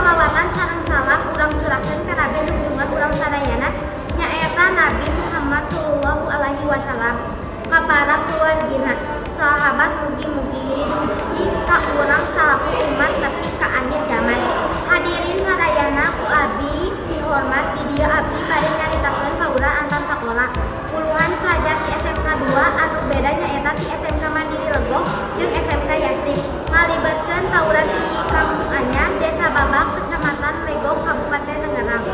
sholawatan sareng salam urang curahkeun ka Nabi junjungan urang sadayana nyaeta Nabi Muhammad sallallahu alaihi wasallam, ka para keluargina, sahabat mugi-mugi dugi ka urang salaku umat nepi ka akhir zaman. Hadirin sadayana ku abdi dihormat di dieu abdi bade nyaritakeun ka urang antar sakola puluhan pelajar di SMK 2 anu beda nyaeta ti SMK Mandiri Legok jeung SMK Yastrik ngalibatkeun tawuran di Kampung Anyar, Desa Babak, Kecamatan Legok, Kabupaten Tangerang.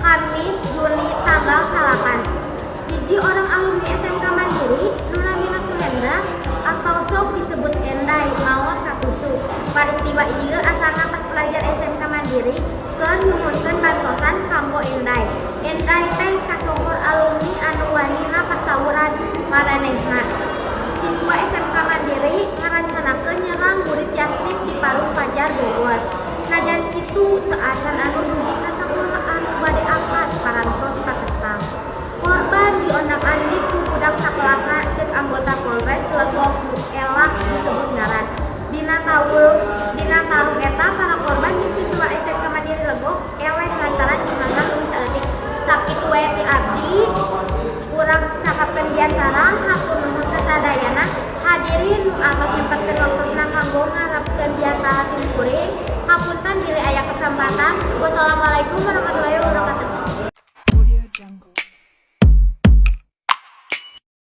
Kamis Juli tanggal 8. Hiji orang alumni SMK Mandiri nu namina Suhendra atau sok disebut Endai maot katusuk. Peristiwa ieu asalna pas pelajar SMK Mandiri keur nuhunkeun bantosan kanggo Endai. Endai teh kasongkor alumni anu wanina pas tawuran maranehna. Siswa SMK Mandiri ngarancanakeun